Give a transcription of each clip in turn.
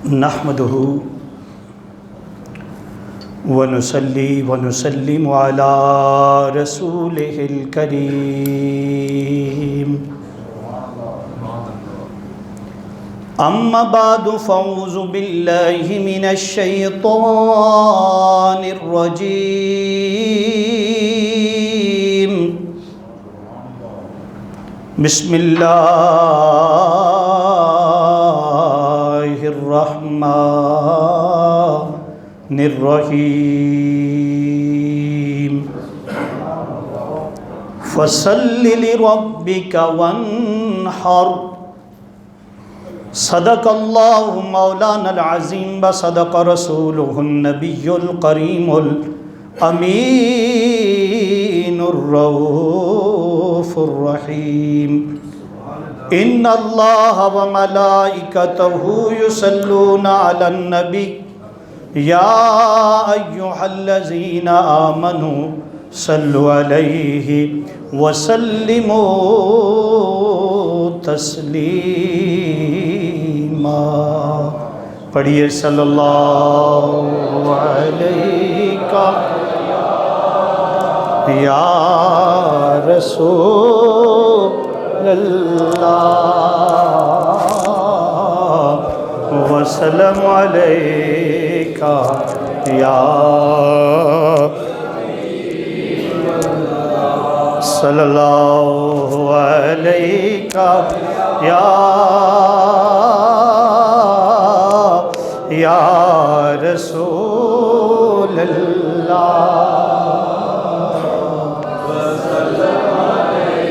نحمده ونصلي ونسلم على رسوله الكريم أما بعد فأعوذ بالله من الشيطان الرجيم بسم الله الرحمن الرحيم فصل لربك وانحر صدق الله مولانا العظيم وصدق رسوله النبي الكريم الأمين الرؤوف الرحيم إن الله وملائكته يصلون على النبي يا أيها الذين آمنوا صلوا عليه وسلموا تسلیما۔ پڑھیے صلی اللہ علیہ یا رسول اللہ وسلم علیہ یا صلی اللہ علیہ یا رسول اللہ وسلم علیہ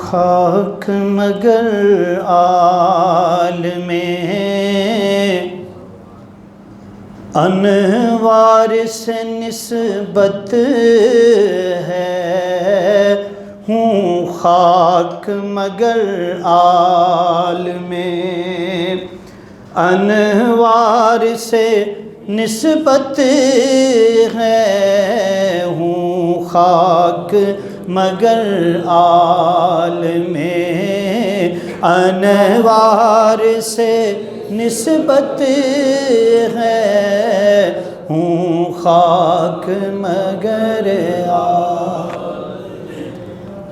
خاک مگر عالم انوار سے نسبت ہے، ہوں خاک مگر عالم انوار سے نسبت ہے، ہوں خاک مگر عالم انوار سے نسبت ہے، ہوں خاک مگر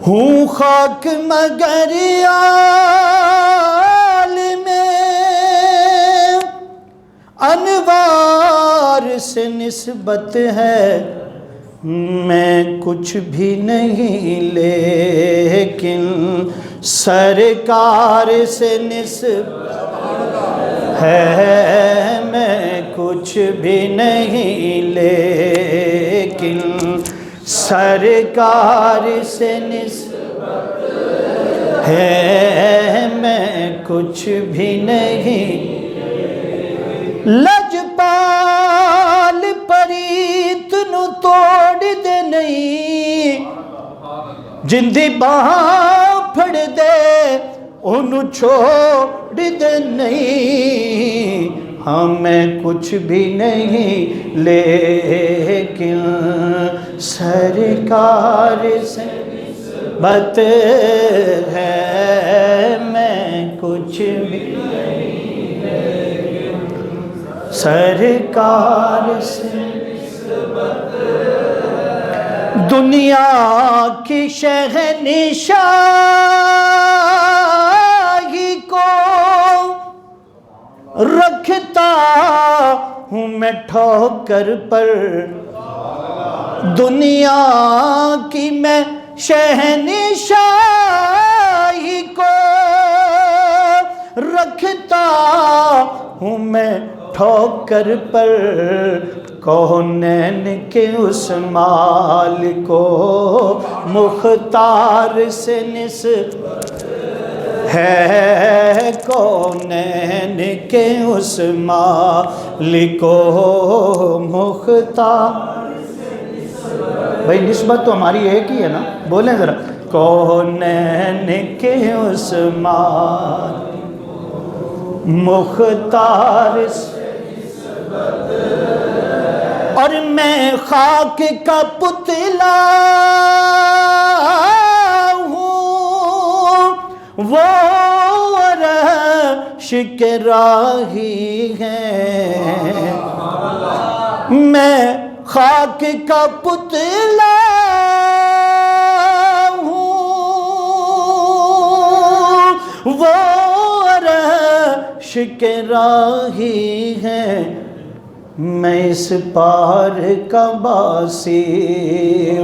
ہوں خاک مگر عالم انوار سے نسبت ہے، میں کچھ بھی نہیں لیکن سرکار سے نسبت ہے، میں کچھ بھی نہیں لیکن سرکار سے نسبت ہے، میں کچھ بھی نہیں لجپال پریت نو توڑ دے نہیں، جندی باں پھڑ دے انہوں چھوڑ دے نہیں، ہاں میں کچھ بھی نہیں لیکن سرکار سے نسبت ہے، میں کچھ بھی نہیں لیکن سرکار سے نسبت ہے، دنیا کی شہنشاہی کو رکھتا ہوں میں ٹھوکر پر، دنیا کی میں شہنشاہی کو رکھتا ہوں میں ٹھوکر پر، کونین کے اس مال کو مختار سے نسبت ہے، کونین کے اس مال کو مختار سے نسبت، بھئی نسبت تو ہماری ایک ہی ہے نا، بولیں ذرا، کونین کے اس مال مختار سے نسبت، اور میں خاک کا پتلا وہ عرش کے راہی ہیں، میں خاک کا پتلا ہوں، وہ عرش کے راہی ہیں، میں اس پار کا باسی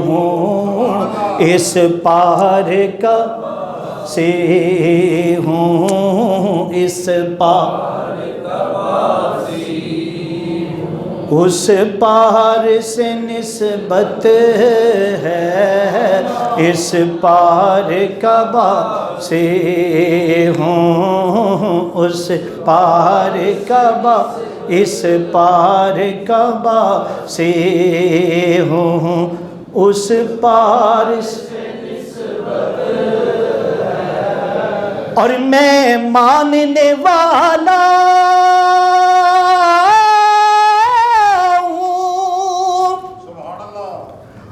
ہوں، اس پار کا باسی ہوں، اس پار کا باسی ہوں، اس پار سے نسبت ہے، اس پار کا باسی ہوں، اس پار کا باسی، اس پار کا باسی ہوں، اس پار سے نسبت ہے، اور میں ماننے والا ہوں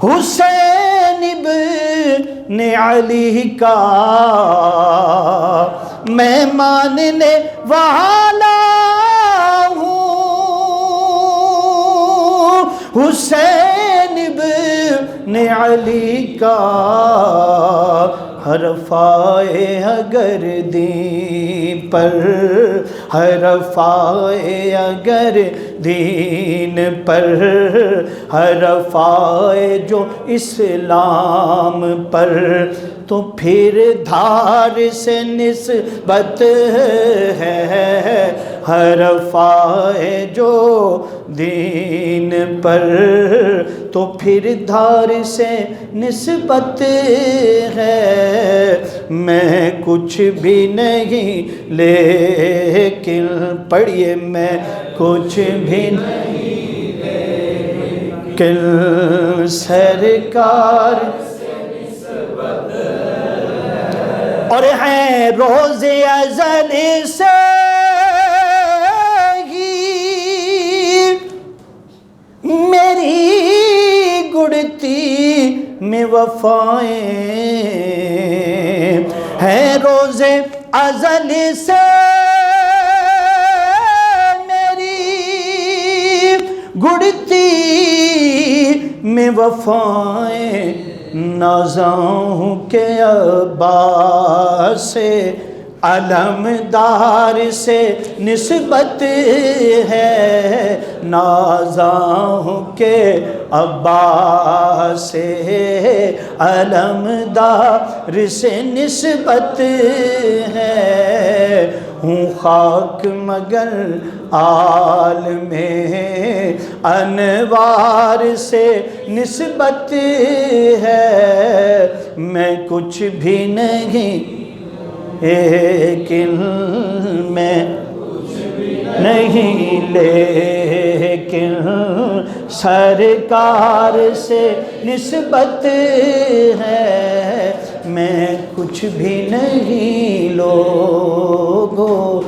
حسین ابن علی کا، میں ماننے والا حسین ابن علی کا، حرفائے اگر دین پر، حرفائے اگر دین پر، حرفائے جو اسلام پر، تو پھر دھار سے نسبت ہے، حرفائے جو دین پر، تو پھر دھار سے نسبت ہے، میں کچھ بھی نہیں لیکن، پڑھیے میں کچھ بھی نہیں لیکن سرکار سے نسبت ہے، اور ہیں روز ازل سے میری گڑتی میں وفائیں ہیں، روز ازل سے میری گڑتی میں وفائیں، نازاں کے عباس سے علمدار سے نسبت ہے، نازاں کے عباس سے علمدار سے نسبت ہے، ہوں خاک مگر عالم انوار سے نسبت ہے، میں کچھ بھی نہیں لیکن، میں کچھ بھی نہیں لیکن سرکار سے نسبت ہے، میں کچھ بھی نہیں لوگوں،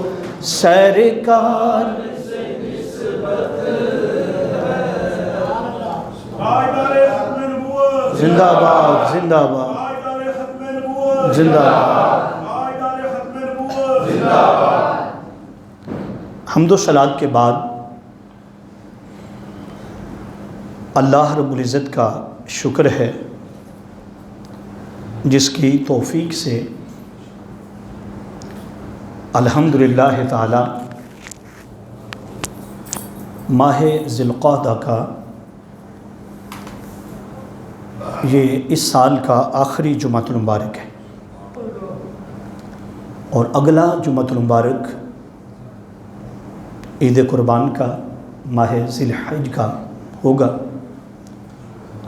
سرکار سے نسبت ہے۔ زندہ باد، زندہ باد، زندہ باد، حمد و صلات کے بعد اللہ رب العزت کا شکر ہے جس کی توفیق سے الحمدللہ تعالی ماہ ذی القعدہ کا یہ اس سال کا آخری جمعۃ المبارک ہے، اور اگلا جمعۃ المبارک عید قربان کا ماہ ذی الحج کا ہوگا۔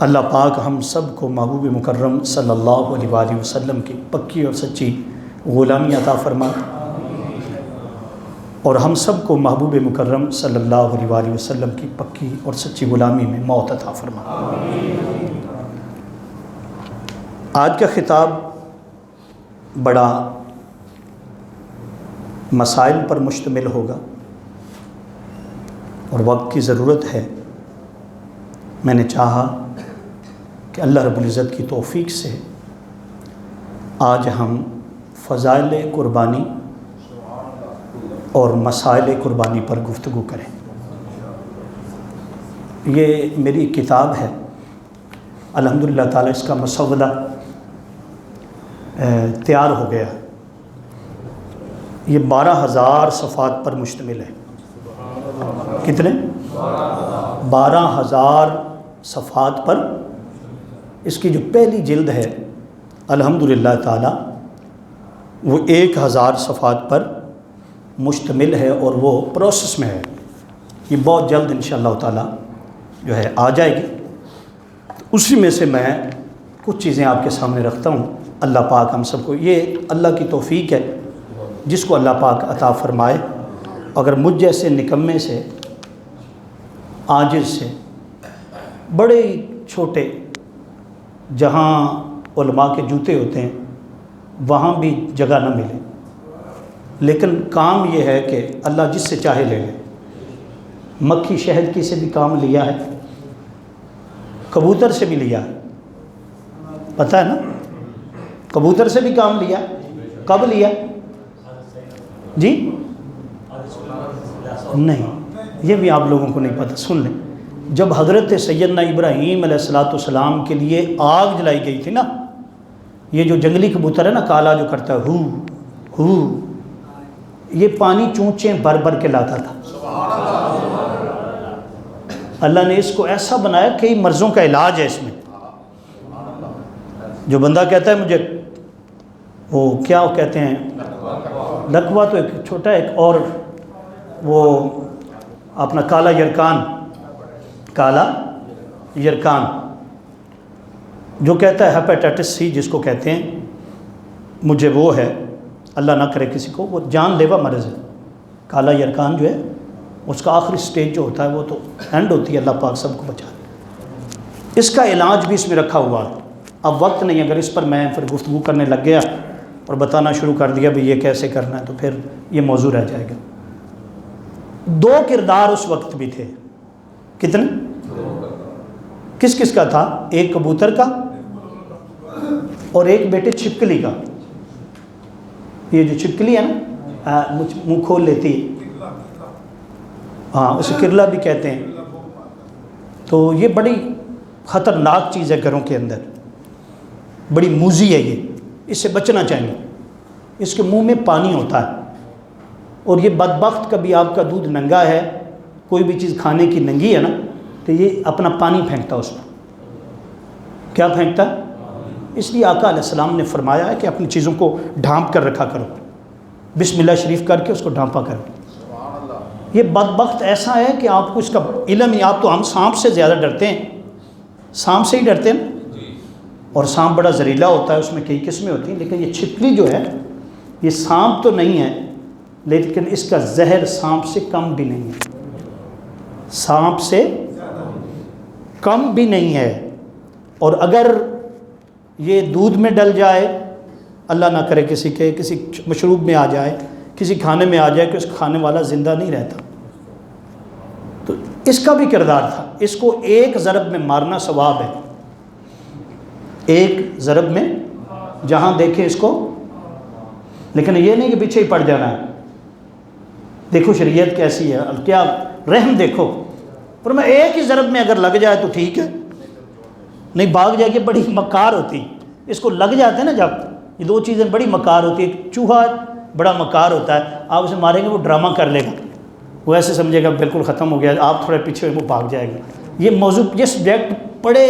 اللہ پاک ہم سب کو محبوب مکرم صلی اللہ علیہ وآلہ وسلم کی پکی اور سچی غلامی عطا فرما، اور ہم سب کو محبوب مکرم صلی اللہ علیہ وآلہ وسلم کی پکی اور سچی غلامی میں موت عطا فرما۔ آج کا خطاب بڑا مسائل پر مشتمل ہوگا اور وقت کی ضرورت ہے، میں نے چاہا کہ اللہ رب العزت کی توفیق سے آج ہم فضائل قربانی اور مسائل قربانی پر گفتگو کریں۔ یہ میری کتاب ہے، الحمدللہ تعالیٰ اس کا مسودہ تیار ہو گیا۔ یہ 12,000 صفحات پر مشتمل ہے۔ کتنے؟ 12,000 صفحات پر۔ اس کی جو پہلی جلد ہے الحمدللہ تعالیٰ وہ 1,000 صفحات پر مشتمل ہے، اور وہ پروسیس میں ہے۔ یہ بہت جلد انشاءاللہ تعالیٰ جو ہے آ جائے گی۔ اسی میں سے میں کچھ چیزیں آپ کے سامنے رکھتا ہوں۔ اللہ پاک ہم سب کو، یہ اللہ کی توفیق ہے جس کو اللہ پاک عطا فرمائے۔ اگر مجھ جیسے نکمے سے، عاجز سے، بڑے چھوٹے، جہاں علماء کے جوتے ہوتے ہیں وہاں بھی جگہ نہ ملے، لیکن کام یہ ہے کہ اللہ جس سے چاہے لے لے۔ مکھی شہد کی سے بھی کام لیا ہے، کبوتر سے بھی لیا ہے، پتہ ہے نا، کبوتر سے بھی کام لیا۔ کب لیا؟ جی نہیں، یہ بھی آپ لوگوں کو نہیں پتہ، سن لیں۔ جب حضرت سیدنا ابراہیم علیہ السلام کے لیے آگ جلائی گئی تھی نا، یہ جو جنگلی کبوتر ہے نا، کالا جو کرتا ہے ہو ہو، یہ پانی چونچیں بھر بھر کے لاتا تھا۔ اللہ نے اس کو ایسا بنایا، کئی مرضوں کا علاج ہے اس میں۔ جو بندہ کہتا ہے مجھے وہ کیا کہتے ہیں، لکوا تو ایک چھوٹا، ایک اور وہ اپنا کالا یرکان جو کہتا ہے ہیپیٹائٹس سی جس کو کہتے ہیں، مجھے وہ ہے، اللہ نہ کرے کسی کو، وہ جان لیوا مرض ہے۔ کالا یرکان جو ہے اس کا آخری سٹیج جو ہوتا ہے وہ تو اینڈ ہوتی ہے، اللہ پاک سب کو بچا دے۔ اس کا علاج بھی اس میں رکھا ہوا ہے۔ اب وقت نہیں، اگر اس پر میں پھر گفتگو کرنے لگ گیا اور بتانا شروع کر دیا بھی یہ کیسے کرنا ہے تو پھر یہ موضوع رہ جائے گا۔ 2 کردار اس وقت بھی تھے۔ کتنے؟ کس کس کا تھا؟ ایک کبوتر کا اور ایک بیٹے چھپکلی کا۔ یہ جو چھپکلی ہے نا، منہ کھول لیتی ہے، ہاں اسے کرلا بھی کہتے ہیں۔ تو یہ بڑی خطرناک چیز ہے گھروں کے اندر، بڑی موذی ہے یہ، اس سے بچنا چاہیے۔ اس کے منہ میں پانی ہوتا ہے، اور یہ بدبخت کبھی آپ کا دودھ ننگا ہے، کوئی بھی چیز کھانے کی ننگی ہے نا، تو یہ اپنا پانی پھینکتا اس پر۔ کیا پھینکتا ہے؟ اس لیے آقا علیہ السلام نے فرمایا ہے کہ اپنی چیزوں کو ڈھانپ کر رکھا کرو، بسم اللہ شریف کر کے اس کو ڈھانپا کرو۔ یہ بدبخت ایسا ہے کہ آپ کو اس کا علم ہی، آپ تو ہم سانپ سے زیادہ ڈرتے ہیں، سانپ سے ہی ڈرتے ہیں، اور سانپ بڑا زہریلا ہوتا ہے، اس میں کئی قسمیں ہوتی ہیں، لیکن یہ چھپکلی جو ہے یہ سانپ تو نہیں ہے، لیکن اس کا زہر سانپ سے کم بھی نہیں ہے، سانپ سے کم بھی نہیں ہے۔ اور اگر یہ دودھ میں ڈل جائے، اللہ نہ کرے کسی مشروب میں آ جائے، کسی کھانے میں آ جائے کہ اس کھانے والا زندہ نہیں رہتا۔ تو اس کا بھی کردار تھا، اس کو ایک ضرب میں مارنا ثواب ہے، ایک ضرب میں جہاں دیکھے اس کو، لیکن یہ نہیں کہ پیچھے ہی پڑ جانا ہے۔ دیکھو شریعت کیسی ہے، کیا رحم دیکھو، پر میں ایک ہی ضرب میں اگر لگ جائے تو ٹھیک ہے، نہیں بھاگ جائے گی، بڑی مکار ہوتی، اس کو لگ جاتے ہیں نا جب، یہ 2 چیزیں بڑی مکار ہوتی ہے۔ ایک چوہا بڑا مکار ہوتا ہے، آپ اسے ماریں گے وہ ڈرامہ کر لے گا، وہ ایسے سمجھے گا بالکل ختم ہو گیا، آپ تھوڑے پیچھے وہ بھاگ جائے گا۔ یہ موضوع، یہ سبجیکٹ بڑے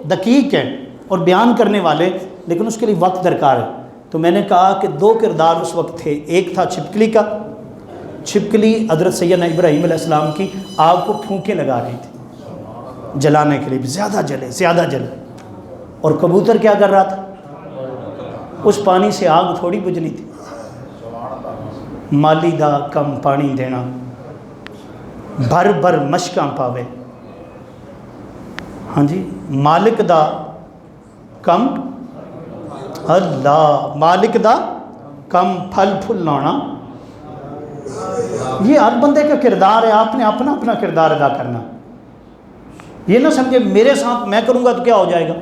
دقیق ہیں اور بیان کرنے والے، لیکن اس کے لیے وقت درکار ہے۔ تو میں نے کہا کہ 2 کردار اس وقت تھے، ایک تھا چھپکلی کا، چھپکلی حضرت سیدنا ابراہیم علیہ السلام کی آگ کو پھونکیں لگا رہی تھی جلانے کے لیے، زیادہ جلے، اور کبوتر کیا کر رہا تھا؟ اس پانی سے آگ تھوڑی بجھنی تھی۔ مالی دا کم پانی دینا، بھر بھر مشکاں پاوے، ہاں جی، مالک دا کم، اللہ مالک دا کم پھل پھل لانا۔ یہ ہر بندے کا کردار ہے، آپ نے اپنا اپنا کردار ادا کرنا۔ یہ نہ سمجھے میرے ساتھ میں کروں گا تو کیا ہو جائے گا،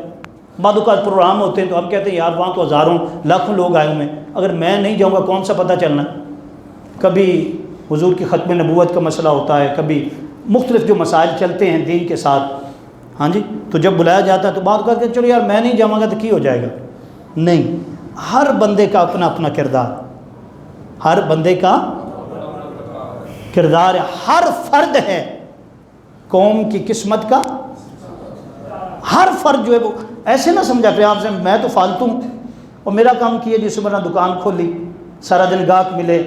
بعد اوقات پروگرام ہوتے ہیں تو ہم کہتے ہیں یار وہاں تو ہزاروں لاکھوں لوگ آئے ہوئے ہیں، اگر میں نہیں جاؤں گا کون سا پتہ چلنا۔ کبھی حضور کی ختم نبوت کا مسئلہ ہوتا ہے، کبھی مختلف جو مسائل چلتے ہیں دین کے ساتھ، ہاں جی، تو جب بلایا جاتا ہے تو بات کر کے چلو یار میں نہیں جاؤں گا تو کی ہو جائے گا؟ نہیں، ہر بندے کا اپنا اپنا کردار، ہر بندے کا کردار ہے، ہر فرد ہے قوم کی قسمت کا، ہر فرد جو ہے وہ ایسے نہ سمجھا کہ آپ سے میں تو فالتو ہوں اور میرا کام کیا جس مرہ دکان کھول لی، سارا دن گاہک ملے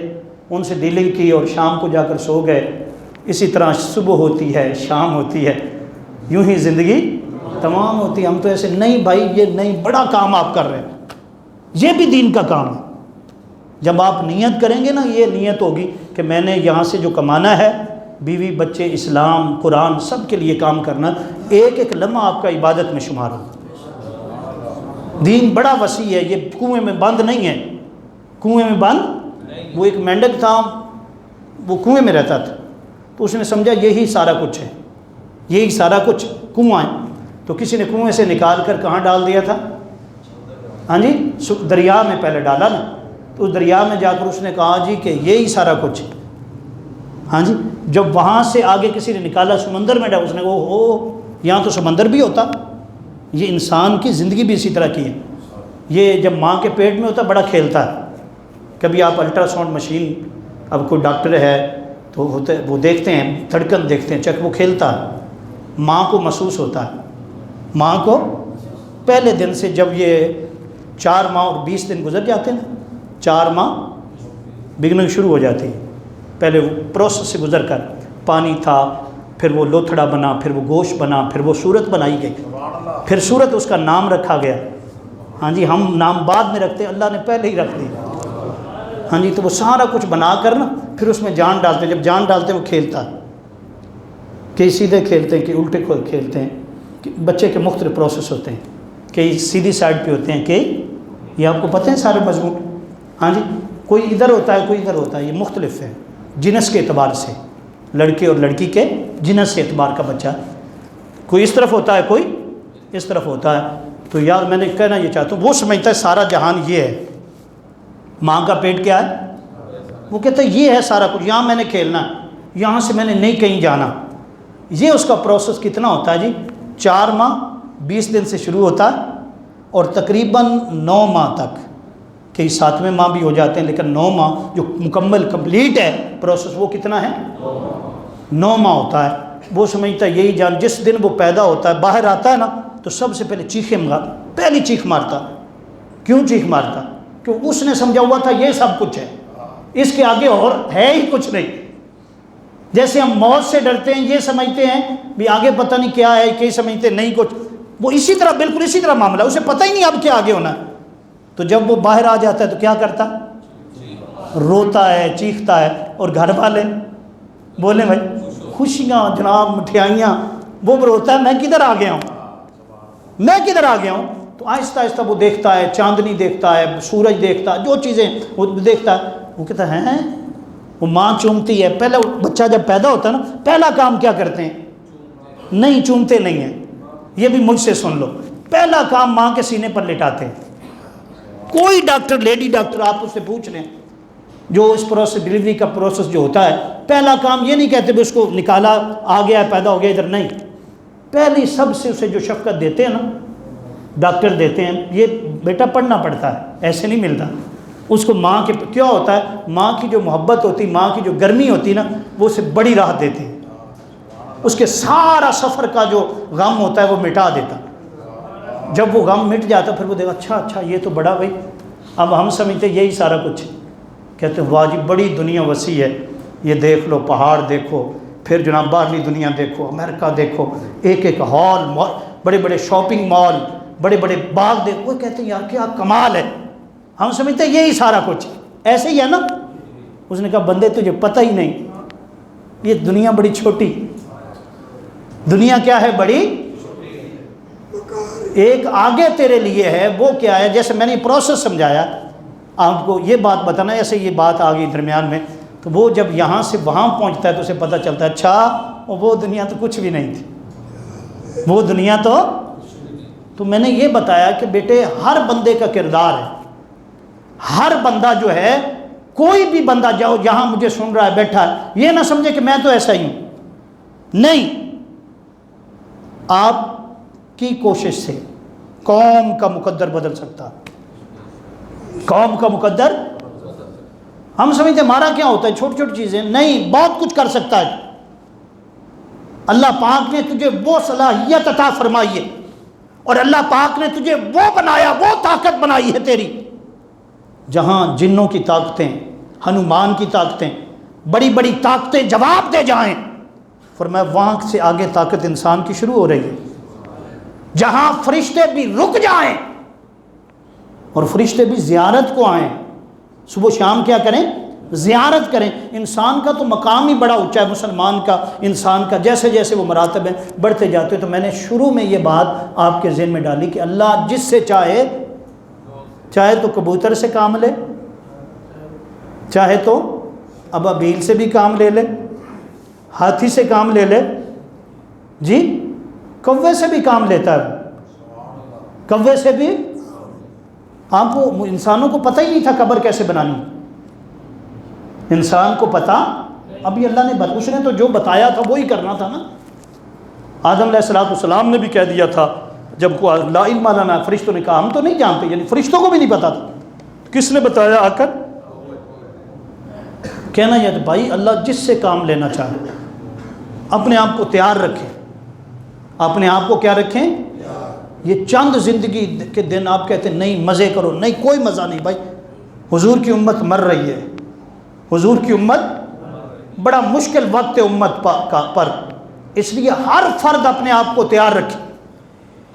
ان سے ڈیلنگ کی اور شام کو جا کر سو گئے، اسی طرح صبح ہوتی ہے شام ہوتی ہے، یوں ہی زندگی تمام ہوتی ہے۔ ہم تو ایسے نہیں بھائی، یہ نہیں، بڑا کام آپ کر رہے ہیں، یہ بھی دین کا کام ہے۔ جب آپ نیت کریں گے نا، یہ نیت ہوگی کہ میں نے یہاں سے جو کمانا ہے، بیوی بچے اسلام قرآن سب کے لیے کام کرنا، ایک ایک لمحہ آپ کا عبادت میں شمار ہو۔ دین بڑا وسیع ہے، یہ کنویں میں بند نہیں ہے، کنویں میں بند۔ وہ ایک مینڈک تھا، وہ کنویں میں رہتا تھا، تو اس نے سمجھا یہی سارا کچھ ہے، یہی سارا کچھ کنواں ہے، تو کسی نے کنویں سے نکال کر کہاں ڈال دیا تھا؟ ہاں جی، دریا میں پہلے ڈالا نا، تو اس دریا میں جا کر اس نے کہا جی کہ یہی سارا کچھ ہے۔ ہاں جی، جب وہاں سے آگے کسی نے نکالا سمندر میں ڈالا، اس نے کہا او یہاں تو سمندر بھی ہوتا۔ یہ انسان کی زندگی بھی اسی طرح کی ہے، یہ جب ماں کے پیٹ میں ہوتا بڑا کھیلتا ہے۔ کبھی آپ الٹرا ساؤنڈ مشین، اب کوئی ڈاکٹر ہے تو ہوتے وہ دیکھتے ہیں، دھڑکن دیکھتے ہیں، چک وہ کھیلتا ہے، ماں کو محسوس ہوتا ہے، ماں کو پہلے دن سے جب یہ 4 ماہ اور 20 دن گزر جاتے ہیں نا، 4 ماہ بگننگ شروع ہو جاتی ہے، پہلے وہ پروسیس سے گزر کر پانی تھا، پھر وہ لوتھڑا بنا، پھر وہ گوشت بنا، پھر وہ صورت بنائی گئی، پھر صورت اس کا نام رکھا گیا۔ ہاں جی، ہم نام بعد میں رکھتے ہیں، اللہ نے پہلے ہی رکھ دی۔ ہاں جی، تو وہ سارا کچھ بنا کر نا پھر اس میں جان ڈالتے ہیں، جب جان ڈالتے ہیں وہ کھیلتا ہے، کئی سیدھے کھیلتے ہیں، کئی الٹے کھیلتے ہیں، کہ بچے کے مختلف پروسیس ہوتے ہیں، کئی سیدھی سائڈ پہ ہوتے ہیں، کئی یہ آپ کو پتہ ہے سارے مضمون۔ ہاں جی، کوئی ادھر ہوتا ہے کوئی ادھر ہوتا ہے، یہ مختلف ہے جنس کے اعتبار سے، لڑکے اور لڑکی کے جنس سے اعتبار کا بچہ، کوئی اس طرف ہوتا ہے کوئی اس طرف ہوتا ہے۔ تو یار میں نے کہنا یہ چاہتا ہوں، وہ سمجھتا ہے سارا جہان یہ ہے، ماں کا پیٹ کیا ہے، وہ کہتا ہے یہ ہے سارا کچھ، یہاں میں نے کھیلنا ہے، یہاں سے میں نے نہیں کہیں جانا۔ یہ اس کا پروسیس کتنا ہوتا ہے جی؟ 4 ماہ 20 دن سے شروع ہوتا ہے اور تقریباً 9 ماہ تک، کئی 7ویں ماہ بھی ہو جاتے ہیں، لیکن 9 ماہ جو مکمل کمپلیٹ ہے پروسیس، وہ کتنا ہے؟ 9 ماہ ہوتا ہے۔ وہ سمجھتا ہے یہی جان، جس دن وہ پیدا ہوتا ہے باہر آتا ہے نا تو سب سے پہلے پہلی چیخ مارتا۔ کیوں چیخ مارتا؟ کہ اس نے سمجھا ہوا تھا یہ سب کچھ ہے، اس کے آگے اور ہے ہی کچھ نہیں۔ جیسے ہم موت سے ڈرتے ہیں، یہ سمجھتے ہیں بھی آگے پتہ نہیں کیا ہے، کئی سمجھتے نہیں کچھ، وہ اسی طرح بالکل اسی طرح معاملہ، اسے پتہ ہی نہیں اب کیا آگے ہونا ہے۔ تو جب وہ باہر آ جاتا ہے تو کیا کرتا؟ روتا ہے، چیختا ہے، اور گھر والے بولے بھائی خوشیاں جناب مٹھائیاں، وہ روتا ہے میں کدھر آ گیا ہوں، میں کدھر آ گیا ہوں۔ تو آہستہ آہستہ وہ دیکھتا ہے، چاندنی دیکھتا ہے، سورج دیکھتا ہے، جو چیزیں وہ دیکھتا ہے، وہ کہتا ہے ہیں، وہ ماں چومتی ہے۔ پہلے بچہ جب پیدا ہوتا ہے نا، پہلا کام کیا کرتے ہیں؟ نہیں چومتے نہیں ہیں، یہ بھی مجھ سے سن لو، پہلا کام ماں کے سینے پر لٹاتے ہیں۔ کوئی ڈاکٹر، لیڈی ڈاکٹر آپ اس سے پوچھ لیں، جو اس پروسیس ڈلیوری کا پروسیس جو ہوتا ہے، پہلا کام یہ نہیں کہتے بھی اس کو نکالا آ گیا پیدا ہو گیا ادھر، نہیں، پہلی سب سے اسے جو شفقت دیتے ہیں نا ڈاکٹر دیتے ہیں، یہ بیٹا پڑھنا پڑتا ہے، ایسے نہیں ملتا اس کو۔ ماں کے کیا ہوتا ہے، ماں کی جو محبت ہوتی، ماں کی جو گرمی ہوتی نا، وہ اسے بڑی راحت دیتی ہے، اس کے سارا سفر کا جو غم ہوتا ہے وہ مٹا دیتا۔ جب وہ غم مٹ جاتا پھر وہ دیکھا اچھا یہ تو بڑا بھائی، اب ہم سمجھتے یہی سارا کچھ، کہتے ہیں واہ جی بڑی دنیا وسیع ہے، یہ دیکھ لو پہاڑ دیکھو، پھر جناب باہرلی دنیا دیکھو، امریکہ دیکھو، ایک ایک ہال، بڑے بڑے شاپنگ مال، بڑے بڑے باغ دیکھو، وہ کہتے ہیں یار کیا کمال ہے، ہم سمجھتے ہیں یہی سارا کچھ ایسے ہی ہے نا۔ اس نے کہا بندے تجھے پتہ ہی نہیں، یہ دنیا بڑی چھوٹی، دنیا کیا ہے؟ بڑی، ایک آگے تیرے لیے ہے، وہ کیا ہے؟ جیسے میں نے پروسیس سمجھایا آپ کو، یہ بات بتانا، ایسے یہ بات آ گئی درمیان میں، تو وہ جب یہاں سے وہاں پہنچتا ہے تو اسے پتہ چلتا ہے اچھا وہ دنیا تو کچھ بھی نہیں تھی، وہ دنیا تو تو میں نے یہ بتایا کہ بیٹے ہر بندے کا کردار ہے، ہر بندہ جو ہے، کوئی بھی بندہ جاؤ جہاں مجھے سن رہا ہے بیٹھا ہے، یہ نہ سمجھے کہ میں تو ایسا ہی ہوں، نہیں، آپ کی کوشش سے قوم کا مقدر بدل سکتا، قوم کا مقدر۔ ہم سمجھتے ہمارا کیا ہوتا ہے، چھوٹی چھوٹی چیزیں، نہیں، بہت کچھ کر سکتا ہے۔ اللہ پاک نے تجھے وہ صلاحیت عطا فرمائی ہے، اور اللہ پاک نے تجھے وہ بنایا، وہ طاقت بنائی ہے تیری، جہاں جنوں کی طاقتیں، ہنومان کی طاقتیں، بڑی بڑی طاقتیں جواب دے جائیں، فرمایا وہاں سے آگے طاقت انسان کی شروع ہو رہی ہے، جہاں فرشتے بھی رک جائیں اور فرشتے بھی زیارت کو آئیں، صبح شام کیا کریں، زیارت کریں۔ انسان کا تو مقام ہی بڑا اونچا ہے، مسلمان کا، انسان کا، جیسے جیسے وہ مراتب ہیں بڑھتے جاتے ہیں۔ تو میں نے شروع میں یہ بات آپ کے ذہن میں ڈالی کہ اللہ جس سے چاہے تو کبوتر سے کام لے، چاہے تو ابابیل سے بھی کام لے لے، ہاتھی سے کام لے لے، جی کوے سے بھی کام لیتا ہے، کوے سے بھی۔ آپ کو انسانوں کو پتہ ہی نہیں تھا قبر کیسے بنانی، انسان کو پتہ ابھی اللہ نے اس نے تو جو بتایا تھا وہی کرنا تھا نا۔ آدم علیہ السلام نے بھی کہہ دیا تھا جب کو لا علم لنا، فرشتوں نے کہا ہم تو نہیں جانتے، یعنی فرشتوں کو بھی نہیں پتا تھا، کس نے بتایا آ کر؟ کہنا یہ تو بھائی اللہ جس سے کام لینا چاہے اپنے آپ کو تیار رکھیں، اپنے آپ کو کیا رکھیں؟ یہ چند زندگی کے دن آپ کہتے ہیں نہیں مزے کرو، نہیں کوئی مزہ نہیں بھائی، حضور کی امت مر رہی ہے، حضور کی امت، بڑا مشکل وقت ہے امت پر، اس لیے ہر فرد اپنے آپ کو تیار رکھے،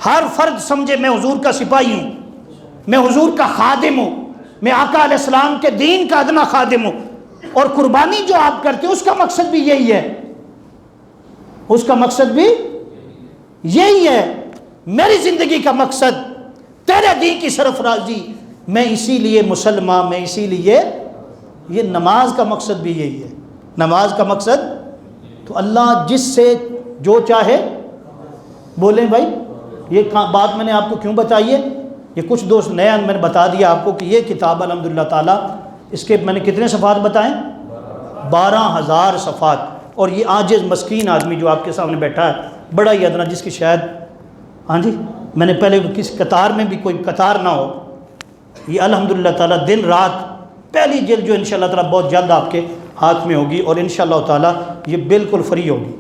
ہر فرد سمجھے میں حضور کا سپاہی ہوں، میں حضور کا خادم ہوں، میں آقا علیہ السلام کے دین کا ادنا خادم ہوں، اور قربانی جو آپ کرتے ہیں اس کا مقصد بھی یہی ہے، اس کا مقصد بھی یہی ہے، میری زندگی کا مقصد تیرے دین کی سرفرازی، میں اسی لیے مسلمان، میں اسی لیے، یہ نماز کا مقصد بھی یہی ہے، نماز کا مقصد۔ تو اللہ جس سے جو چاہے، بولیں بھائی یہ بات میں نے آپ کو کیوں بتائی ہے؟ یہ کچھ دوست نیا میں نے بتا دیا آپ کو کہ یہ کتاب الحمدللہ تعالیٰ، اس کے میں نے کتنے صفحات بتائیں؟ 12,000 صفحات، اور یہ عاجز مسکین آدمی جو آپ کے سامنے بیٹھا ہے، بڑا ہی ادنا، جس کی شاید ہاں جی میں نے پہلے کسی قطار میں بھی کوئی قطار نہ ہو، یہ الحمدللہ تعالیٰ دن رات پہلی جلد جو انشاءاللہ تعالیٰ بہت جلد آپ کے ہاتھ میں ہوگی، اور انشاءاللہ تعالیٰ یہ بالکل فری ہوگی،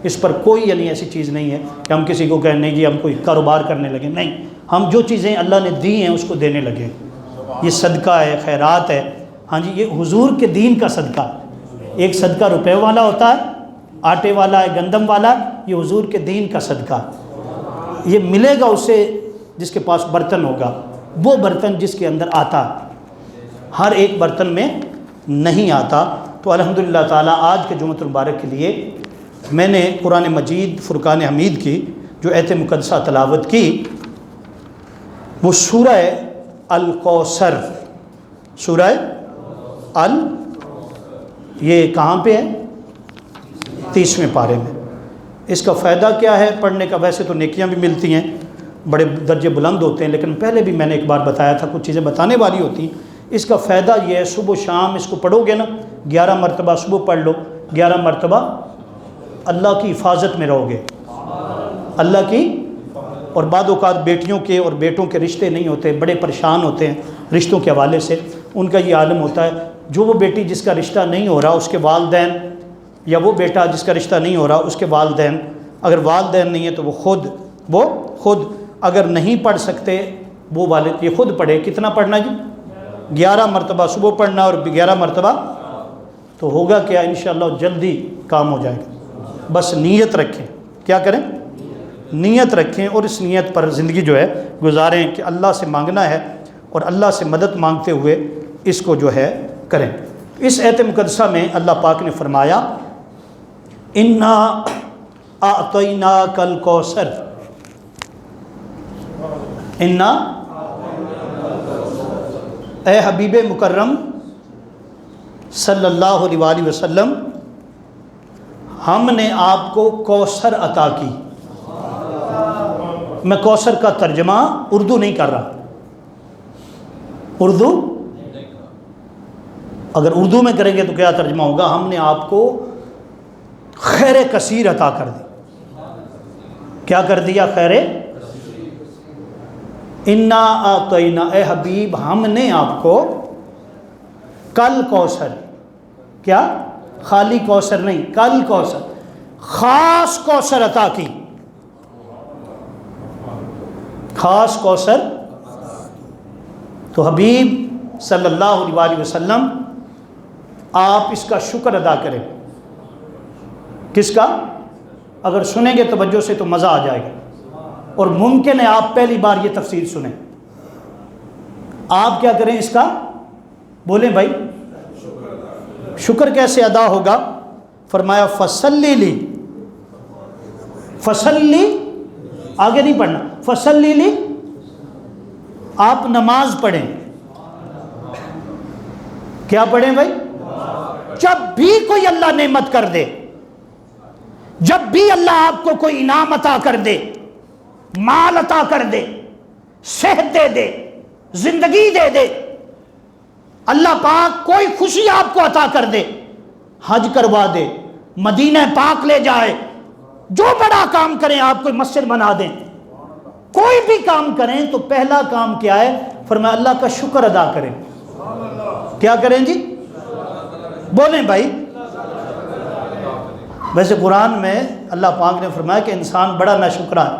اس پر کوئی یعنی ایسی چیز نہیں ہے کہ ہم کسی کو کہیں نہیں جی ہم کوئی کاروبار کرنے لگے، نہیں، ہم جو چیزیں اللہ نے دی ہیں اس کو دینے لگے، یہ صدقہ ہے، خیرات ہے، ہاں جی یہ حضور کے دین کا صدقہ ہے۔ ایک صدقہ روپے والا ہوتا ہے، آٹے والا ہے، گندم والا، یہ حضور کے دین کا صدقہ، یہ ملے گا اسے جس کے پاس برتن ہوگا، وہ برتن جس کے اندر آتا، ہر ایک برتن میں نہیں آتا۔ تو الحمدللہ تعالیٰ آج کے جمعۃ المبارک کے لیے میں نے قرآن مجید فرقان حمید کی جو ایت مقدسہ تلاوت کی، وہ سورہ الکوثر، سورہ یہ کہاں پہ ہے؟ 30ویں پارے میں۔ اس کا فائدہ کیا ہے پڑھنے کا؟ ویسے تو نیکیاں بھی ملتی ہیں، بڑے درجے بلند ہوتے ہیں، لیکن پہلے بھی میں نے ایک بار بتایا تھا کچھ چیزیں بتانے والی ہوتی ہیں۔ اس کا فائدہ یہ ہے صبح و شام اس کو پڑھو گے نا، 11 مرتبہ صبح پڑھ لو، 11 مرتبہ اللہ کی حفاظت میں رہو گے، اللہ کی۔ اور بعض اوقات بیٹیوں کے اور بیٹوں کے رشتے نہیں ہوتے، بڑے پریشان ہوتے ہیں رشتوں کے حوالے سے، ان کا یہ عالم ہوتا ہے، جو وہ بیٹی جس کا رشتہ نہیں ہو رہا اس کے والدین، یا وہ بیٹا جس کا رشتہ نہیں ہو رہا اس کے والدین، اگر والدین نہیں ہیں تو وہ خود اگر نہیں پڑھ سکتے وہ والد یہ خود پڑھے۔ کتنا پڑھنا جی؟ 11 مرتبہ صبح پڑھنا اور 11 مرتبہ، تو ہوگا کیا انشاءاللہ جلدی کام ہو جائے گا۔ بس نیت رکھیں، کیا کریں؟ نیت رکھیں، اور اس نیت پر زندگی جو ہے گزاریں کہ اللہ سے مانگنا ہے، اور اللہ سے مدد مانگتے ہوئے اس کو جو ہے کریں۔ اس ایت مقدسہ میں اللہ پاک نے فرمایا انا اعطیناک الکوثر، انا، اے حبیب مکرم صلی اللہ علیہ وآلہ وسلم، ہم نے آپ کو کوثر عطا کی۔ میں کوثر کا ترجمہ اردو نہیں کر رہا، اردو اگر اردو میں کریں گے تو کیا ترجمہ ہوگا؟ ہم نے آپ کو خیر کثیر عطا کر دی. کیا کر دیا؟ خیر. انا اعطینا، اے حبیب ہم نے آپ کو کل کوثر، کیا خالی کوثر نہیں، کل کوثر، خاص کوثر عطا کی، خاص کوثر. تو حبیب صلی اللہ علیہ وسلم آپ اس کا شکر ادا کریں. کس کا؟ اگر سنیں گے توجہ سے تو مزہ آ جائے گا، اور ممکن ہے آپ پہلی بار یہ تفسیر سنیں. آپ کیا کریں اس کا؟ بولیں بھائی. شکر کیسے ادا ہوگا؟ فرمایا فصلی لی، فصلی آگے نہیں پڑھنا، فصلی لی، آپ نماز پڑھیں. کیا پڑھیں بھائی؟ جب بھی کوئی اللہ نعمت کر دے، جب بھی اللہ آپ کو کوئی انعام عطا کر دے، مال عطا کر دے، صحت دے دے، زندگی دے دے، اللہ پاک کوئی خوشی آپ کو عطا کر دے، حج کروا دے، مدینہ پاک لے جائے، جو بڑا کام کریں، آپ کوئی مسجد بنا دیں، کوئی بھی کام کریں تو پہلا کام کیا ہے؟ فرمایا اللہ کا شکر ادا کریں. کیا کریں جی؟ بولیں بھائی. ویسے قرآن میں اللہ پاک نے فرمایا کہ انسان بڑا ناشکرا ہے.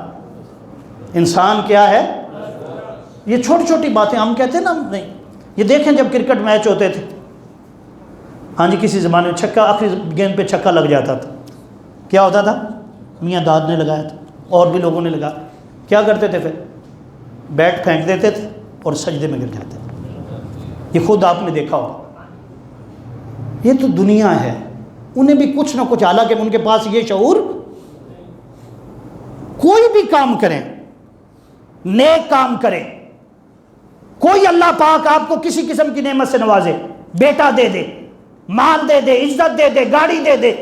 انسان کیا ہے؟ یہ چھوٹی چھوٹی باتیں ہم کہتے ہیں نا، نہیں. یہ دیکھیں جب کرکٹ میچ ہوتے تھے، ہاں جی کسی زمانے میں چھکا، آخری گیند پہ چھکا لگ جاتا تھا، کیا ہوتا تھا؟ میاں داد نے لگایا تھا اور بھی لوگوں نے لگا، کیا کرتے تھے؟ پھر بیٹ پھینک دیتے تھے اور سجدے میں گر جاتے تھے. یہ خود آپ نے دیکھا ہوگا. یہ تو دنیا ہے، انہیں بھی کچھ نہ کچھ، حالانکہ ان کے پاس یہ شعور، کوئی بھی کام کریں، نیک کام کریں، کوئی اللہ پاک آپ کو کسی قسم کی نعمت سے نوازے، بیٹا دے دے، مال دے دے، عزت دے دے، گاڑی دے دے،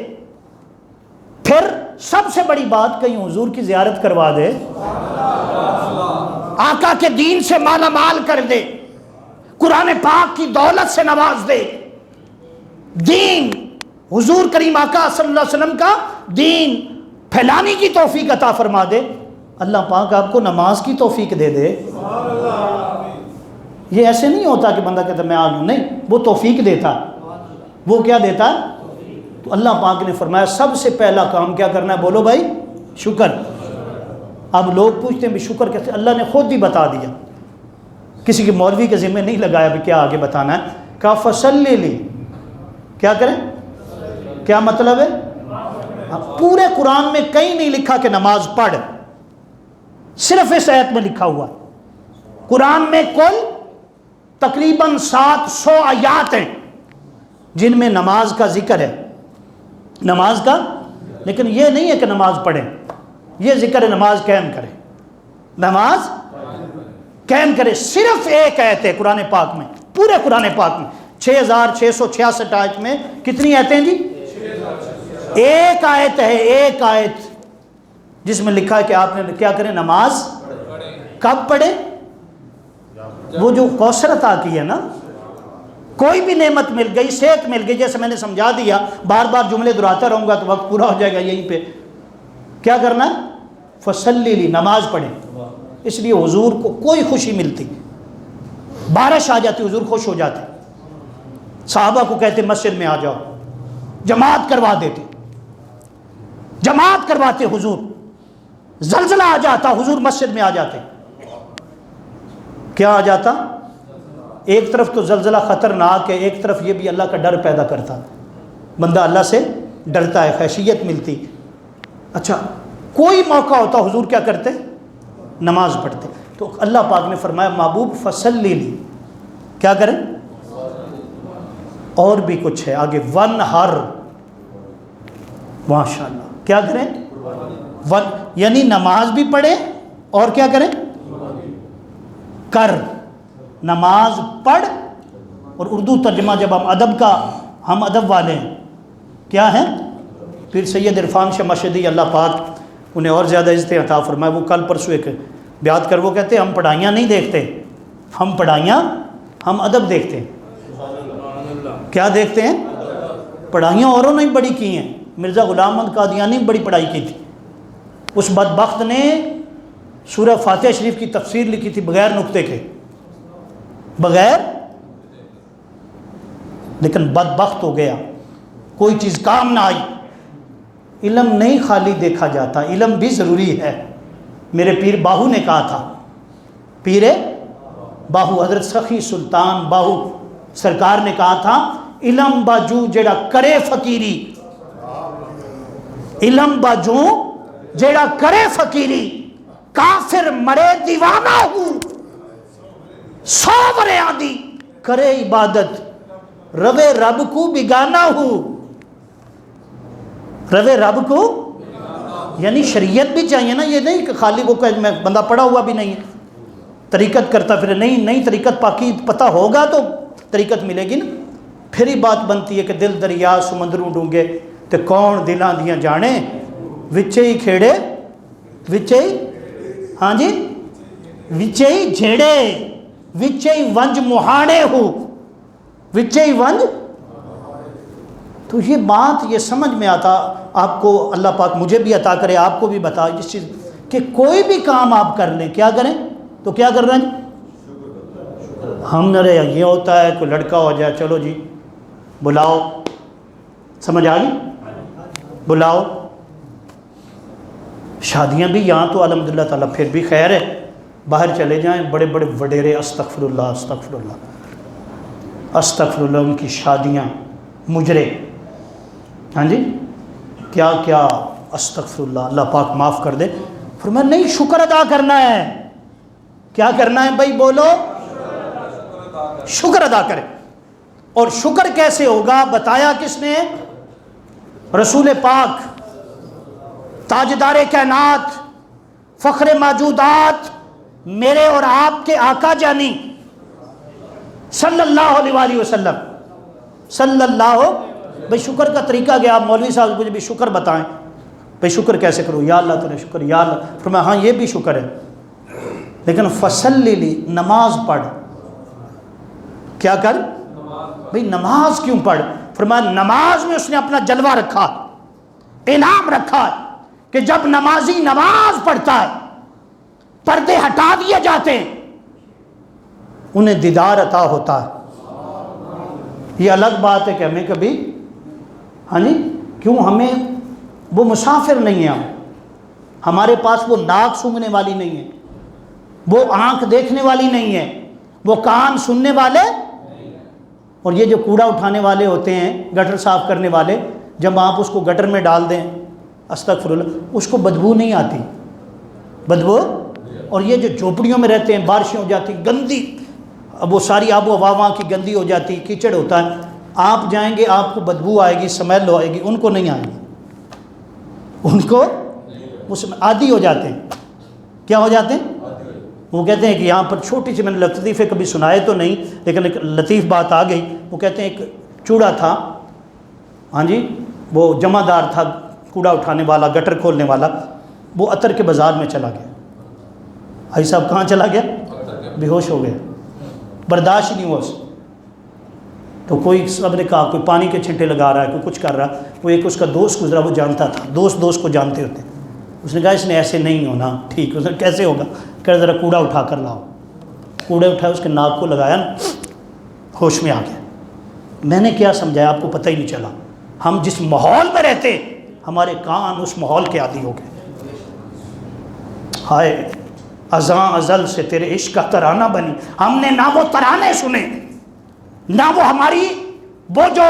پھر سب سے بڑی بات کہیں حضور کی زیارت کروا دے، آقا کے دین سے مالا مال کر دے، قرآن پاک کی دولت سے نواز دے، دین حضور کریم آقا صلی اللہ علیہ وسلم کا دین پھیلانے کی توفیق عطا فرما دے، اللہ پاک آپ کو نماز کی توفیق دے دے. یہ ایسے نہیں ہوتا کہ بندہ کہتا میں آ گیا، نہیں، وہ توفیق دیتا. وہ کیا دیتا؟ تو اللہ پاک نے فرمایا سب سے پہلا کام کیا کرنا ہے؟ بولو بھائی، شکر. اب لوگ پوچھتے ہیں بھی شکر کیسے؟ اللہ نے خود ہی بتا دیا، کسی کے مولوی کے ذمہ نہیں لگایا بھی کیا آگے بتانا ہے. کہا فصلی لی، کیا کریں؟ کیا مطلب ہے؟ پورے قرآن میں کہیں نہیں لکھا کہ نماز پڑھ، صرف اس آیت میں لکھا ہوا. قرآن میں کل تقریباً 700 آیات ہیں جن میں نماز کا ذکر ہے، نماز کا. لیکن یہ نہیں ہے کہ نماز پڑھیں، یہ ذکر ہے نماز قائم کریں، نماز قائم کرے. صرف ایک آیت ہے قرآن پاک میں، پورے قرآن پاک میں 6666 آیت میں کتنی آیتیں جی؟ ایک آیت ہے، ایک آیت جس میں لکھا ہے کہ آپ نے کیا کریں؟ نماز کب پڑھیں؟ وہ جو کوثر عطا کی ہے نا، کوئی بھی نعمت مل گئی، صحت مل گئی، جیسے میں نے سمجھا دیا، بار بار جملے دہراتا رہوں گا تو وقت پورا ہو جائے گا. یہیں پہ کیا کرنا ہے؟ فصلی لی، نماز پڑھیں. اس لیے حضور کو کوئی خوشی ملتی، بارش آ جاتی حضور خوش ہو جاتے، صحابہ کو کہتے مسجد میں آ جاؤ، جماعت کروا دیتے، جماعت کرواتے حضور. زلزلہ آ جاتا حضور مسجد میں آ جاتے. کیا آ جاتا؟ ایک طرف تو زلزلہ خطرناک ہے، ایک طرف یہ بھی اللہ کا ڈر پیدا کرتا، بندہ اللہ سے ڈرتا ہے، خشیت ملتی. اچھا کوئی موقع ہوتا حضور کیا کرتے؟ نماز پڑھتے. تو اللہ پاک نے فرمایا محبوب فصلی لی، کیا کریں؟ اور بھی کچھ ہے آگے، ون ہر، ماشاء اللہ، کیا کریں؟ ون یعنی نماز بھی پڑھے اور کیا کریں؟ کر. نماز پڑھ، اور اردو ترجمہ جب ہم ادب والے ہیں، کیا ہیں؟ پھر سید عرفان شاہ مشہدی اللہ پاک انہیں اور زیادہ عزت عطا فرمائے، وہ کل پرسوں ایک بیعت کر وہ کہتے ہیں ہم پڑھائیاں نہیں دیکھتے، ہم ادب دیکھتے ہیں۔ کیا دیکھتے ہیں؟ پڑھائیاں اوروں نے بڑی کی ہیں، مرزا غلام احمد قادیانی نے بڑی پڑھائی کی تھی، اس بدبخت نے سورہ فاتحہ شریف کی تفسیر لکھی تھی بغیر نقطے کے، بغیر، لیکن بدبخت ہو گیا، کوئی چیز کام نہ آئی۔ علم نہیں خالی دیکھا جاتا، علم بھی ضروری ہے۔ میرے پیر باہو نے کہا تھا، پیر باہو حضرت سخی سلطان باہو سرکار نے کہا تھا، علم باجو جیڑا کرے فقیری، علم باجو جیڑا کرے فقیری، کافر مرے دیوانہ ہوں، 100 وریاں دی کرے عبادت، روے رب کو بگانا ہوں، روے رب کو، یعنی شریعت بھی چاہیے نا، یہ نہیں کہ خالی وہ کہ میں بندہ پڑھا ہوا بھی نہیں ہے طریقت کرتا پھر، نہیں طریقت پاکی پتہ ہوگا تو طریقت ملے گی نا۔ پھر ہی بات بنتی ہے کہ دل دریا سمندروں ڈونگے تے کون دلاں دیاں جانے، وچے ہی کھیڑے وچے ہی، ہاں جی، وچے ہی جھیڑے، وچے ہی ونج مہاڑے ہو، وچے ہی ونج۔ تو یہ بات یہ سمجھ میں آتا آپ کو، اللہ پاک مجھے بھی عطا کرے، آپ کو بھی بتا اس چیز کہ کوئی بھی کام آپ کر لیں، کیا کریں تو کیا کر رہے ہیں ہم نہ رہے، یہ ہوتا ہے کوئی لڑکا ہو جائے، چلو جی بلاؤ، سمجھ آ گئی، بلاؤ۔ شادیاں بھی یہاں تو الحمدللہ تعالیٰ پھر بھی خیر ہے، باہر چلے جائیں بڑے بڑے وڈیرے، استغفر اللہ استغفر اللہ استغفر اللہ، ان کی شادیاں مجرے، ہاں جی کیا کیا، استغفر اللہ، اللہ پاک معاف کر دے۔ فرمایا نہیں، شکر ادا کرنا ہے۔ کیا کرنا ہے بھائی بولو؟ شکر ادا کرے۔ اور شکر کیسے ہوگا بتایا کس نے؟ رسول پاک، تاجدار کائنات، فخر موجودات، میرے اور آپ کے آقا جانی صلی اللہ علیہ وآلہ وسلم، صلی اللہ۔ بھئی شکر کا طریقہ گیا، آپ مولوی صاحب مجھے بھی شکر بتائیں، بھئی شکر کیسے کرو؟ یا اللہ تیرے شکر، یا اللہ۔ فرمایا ہاں یہ بھی شکر ہے، لیکن فصلی لی، نماز پڑھ۔ کیا کر؟ بھئی نماز کیوں پڑھ؟ فرمایا نماز میں اس نے اپنا جلوہ رکھا، انعام رکھا کہ جب نمازی نماز پڑھتا ہے پردے ہٹا دیے جاتے ہیں، انہیں دیدار عطا ہوتا ہے۔ یہ الگ بات ہے کہ ہمیں کبھی، ہاں جی کیوں، ہمیں وہ مسافر نہیں ہیں، ہمارے پاس وہ ناک سونگھنے والی نہیں ہے، وہ آنکھ دیکھنے والی نہیں ہے، وہ کان سننے والے۔ اور یہ جو کوڑا اٹھانے والے ہوتے ہیں، گٹر صاف کرنے والے، جب آپ اس کو گٹر میں ڈال دیں، استغفر اللہ، اس کو بدبو نہیں آتی، بدبو۔ اور یہ جو جھوپڑیوں میں رہتے ہیں، بارشیں ہو جاتی گندی، اب وہ ساری آب و ہوا وہاں کی گندی ہو جاتی، کیچڑ ہوتا ہے، آپ جائیں گے آپ کو بدبو آئے گی، سمیل آئے گی، ان کو نہیں آئے گی، ان کو اس میں عادی ہو جاتے ہیں۔ کیا ہو جاتے ہیں؟ وہ کہتے ہیں کہ یہاں پر چھوٹی سی، میں نے لطیفے کبھی سنائے تو نہیں لیکن ایک لطیف بات آ گئی۔ وہ کہتے ہیں ایک چوڑا تھا، ہاں جی وہ جمع دار تھا، کوڑا اٹھانے والا، گٹر کھولنے والا، وہ عطر کے بازار میں چلا گیا۔ بھائی صاحب کہاں چلا گیا؟ بے ہوش ہو گیا، برداشت نہیں ہوا اس۔ تو کوئی سب نے کہا کوئی پانی کے چھنٹے لگا رہا ہے، کوئی کچھ کر رہا ہے۔ وہ ایک اس کا دوست گزرا، وہ جانتا تھا، دوست کو جانتے ہوتے ہیں۔ اس نے کہا اس نے ایسے نہیں ہونا، ٹھیک۔ اس نے کیسے ہوگا؟ کہ ذرا کوڑا اٹھا کر لاؤ۔ کوڑے اٹھایا، اس کے ناک کو لگایا نا، ہوش میں آ گیا۔ میں نے کیا سمجھایا آپ کو پتہ ہی نہیں چلا۔ ہم جس ماحول میں رہتے ہمارے کان اس ماحول کے عادی ہو گئے۔ ہائے ازاں ازل سے تیرے عشق کا ترانہ بنی، ہم نے نہ وہ ترانے سنے، نہ وہ ہماری وہ جو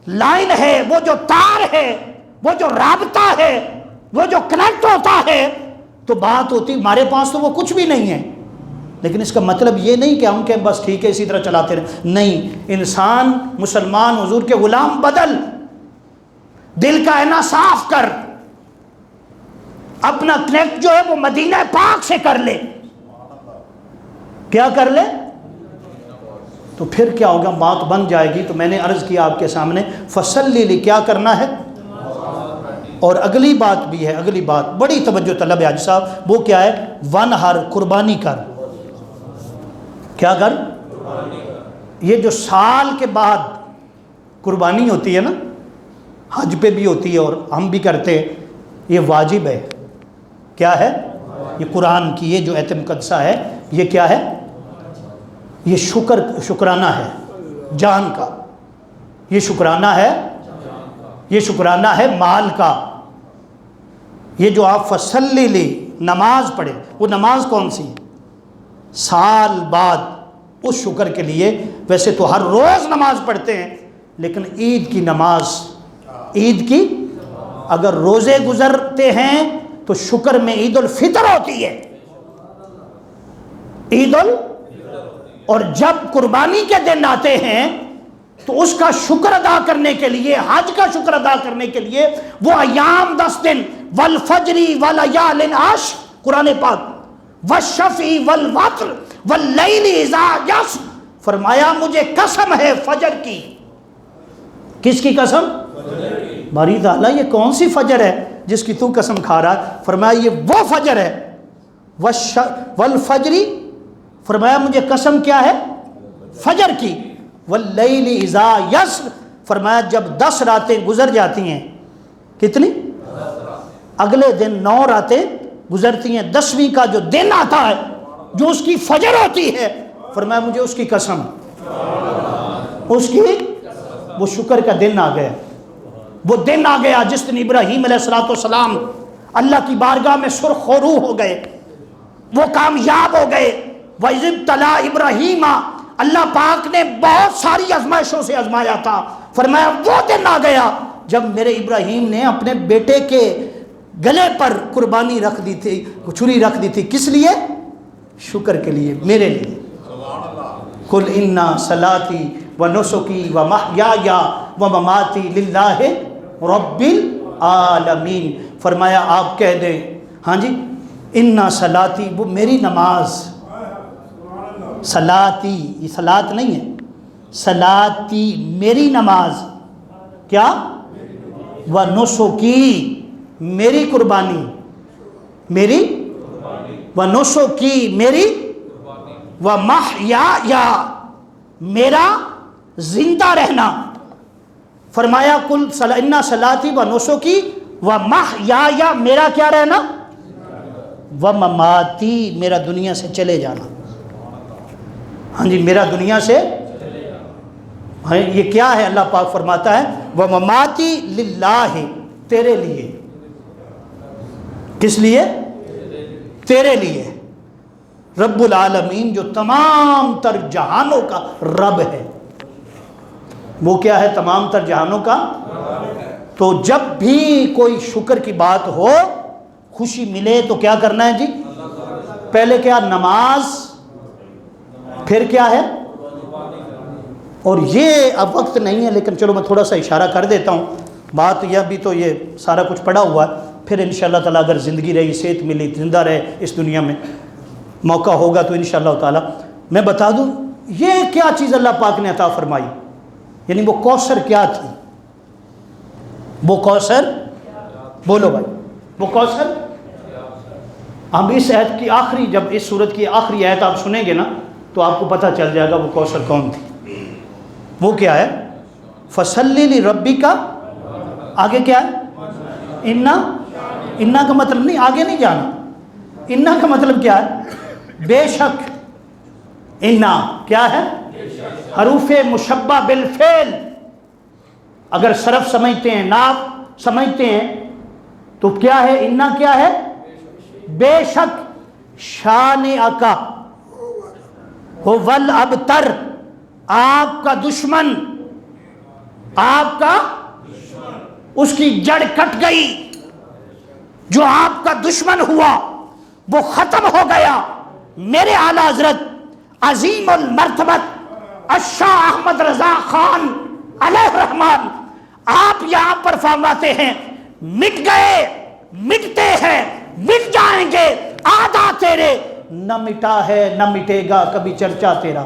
لائن ہے، وہ جو تار ہے، وہ جو رابطہ ہے، وہ جو کنیکٹ ہوتا ہے، تو بات ہوتی ہمارے پاس تو وہ کچھ بھی نہیں ہے۔ لیکن اس کا مطلب یہ نہیں کہ ہم کہ بس ٹھیک ہے اسی طرح چلاتے رہے، نہیں۔ انسان مسلمان حضور کے غلام بدل، دل کا آئینہ صاف کر، اپنا کنیکٹ جو ہے وہ مدینہ پاک سے کر لے۔ کیا کر لے؟ تو پھر کیا ہوگا؟ بات بن جائے گی۔ تو میں نے عرض کیا آپ کے سامنے، فصلی لی، کیا کرنا ہے؟ اور اگلی بات بھی ہے، اگلی بات بڑی توجہ طلب ہے حاجی صاحب، وہ کیا ہے؟ ون ہر، قربانی کر۔ کیا کر؟ یہ جو سال کے بعد قربانی ہوتی ہے نا، حج پہ بھی ہوتی ہے اور ہم بھی کرتے ہیں، یہ واجب ہے۔ کیا ہے؟ یہ قرآن کی یہ جو ایت مقدسہ ہے، یہ کیا ہے؟ یہ شکرانہ ہے جان کا، یہ شکرانہ ہے، یہ شکرانہ ہے مال کا۔ یہ جو آپ فصلی لی نماز پڑھے، وہ نماز کون سی؟ سال بعد اس شکر کے لیے۔ ویسے تو ہر روز نماز پڑھتے ہیں، لیکن عید کی نماز، عید کی اگر روزے گزرتے ہیں تو شکر میں عید الفطر ہوتی ہے، اور جب قربانی کے دن آتے ہیں تو اس کا شکر ادا کرنے کے لیے، حج کا شکر ادا کرنے کے لیے وہ ایام 10 دن، والفجر ولیال عشر، قرآن پاک، والشفع والوتر واللیل اذا یسر، فرمایا مجھے قسم ہے فجر کی۔ کس کی قسم؟ باری تعالیٰ یہ کون سی فجر ہے جس کی تو قسم کھا رہا ہے؟ فرمایا یہ وہ فجر ہے، والفجر، فرمایا مجھے قسم کیا ہے؟ فجر کی، واللیل اذا یسر، فرمایا جب 10 راتیں گزر جاتی ہیں، کتنی؟ اگلے دن 9 راتیں گزرتی ہیں، 10ویں کا جو دن آتا ہے جو اس کی فجر ہوتی ہے، فرمایا مجھے اس کی قسم، اس کی، وہ شکر کا دن آ گیا، وہ دن آ گیا جس دن ابراہیم علیہ السلام اللہ کی بارگاہ میں سرخ و روح ہو گئے، وہ کامیاب ہو گئے۔ وَإِذِ ابْتَلَىٰ إِبْرَاهِيمَ، اللہ پاک نے بہت ساری آزمائشوں سے آزمایا تھا، فرمایا وہ دن آ گیا جب میرے ابراہیم نے اپنے بیٹے کے گلے پر قربانی رکھ دی تھی، چھری رکھ دی تھی، کس لیے؟ شکر کے لیے، میرے لیے۔ قُلْ إِنَّ صَلَاتِي وَنُسُكِي وَمَحْيَايَ وَمَمَاتِي لِلَّهِ رَبِّ العالمین، فرمایا آپ کہہ دیں، ہاں جی، اِنَّ صَلَاتِي، وہ میری نماز، صلاتی، یہ صلات نہیں ہے، صلاتی میری نماز، کیا؟ وَنُسُكِي میری قربانی، میری، وَنُسُكِي میری، وَمَحْيَايَ میرا زندہ رہنا، فرمایا کل اِنَّ صَلَاتِي وَنُسُكِي وَمَحْيَايَ میرا کیا رہنا، وَمَمَاتِي میرا دنیا سے چلے جانا، ہاں جی، میرا دنیا سے، ہاں یہ کیا ہے؟ اللہ پاک فرماتا ہے وَمَمَاتِي لِلَّهِ، تیرے لیے، کس لیے؟ تیرے لیے، رب العالمین جو تمام تر جہانوں کا رب ہے، وہ کیا ہے؟ تمام تر جہانوں کا۔ تو جب بھی کوئی شکر کی بات ہو، خوشی ملے تو کیا کرنا ہے جی؟ پہلے کیا؟ نماز، پھر کیا ہے؟ اور یہ اب وقت نہیں ہے لیکن چلو میں تھوڑا سا اشارہ کر دیتا ہوں، بات یہ بھی تو یہ سارا کچھ پڑا ہوا ہے، پھر انشاءاللہ تعالیٰ اگر زندگی رہی، صحت ملی، زندہ رہے اس دنیا میں، موقع ہوگا تو انشاءاللہ تعالیٰ میں بتا دوں یہ کیا چیز اللہ پاک نے عطا فرمائی، یعنی وہ کوثر کیا تھی، وہ کوثر، بولو بھائی، وہ کوثر، ہم اس آیت کی آخری، جب اس سورت کی آخری آیت آپ سنیں گے نا تو آپ کو پتہ چل جائے گا وہ کوثر کون تھی۔ وہ کیا ہے؟ فَصَلِّ لِرَبِّكَ، آگے کیا ہے؟ اِنَّا کا مطلب نہیں، آگے نہیں جانا، اِنَّا کا مطلب کیا ہے؟ بے شک، اِنَّا کیا ہے؟ حروف مشبہ بالفعل، اگر صرف سمجھتے ہیں، ناف سمجھتے ہیں تو کیا ہے؟ اِنَّا کیا ہے؟ بے شک، شانئک هُوَ الْأَبْتَرُ، آپ کا دشمن، آپ کا، اس کی جڑ کٹ گئی، جو آپ کا دشمن ہوا وہ ختم ہو گیا۔ میرے اعلیٰ حضرت عظیم المرتبت الشاہ احمد رضا خان علیہ الرحمن، آپ یہاں پر فرماتے ہیں مٹ گئے، مٹتے ہیں، مٹ جائیں گے، آدھا تیرے، نہ مٹا ہے نہ مٹے گا کبھی چرچا تیرا۔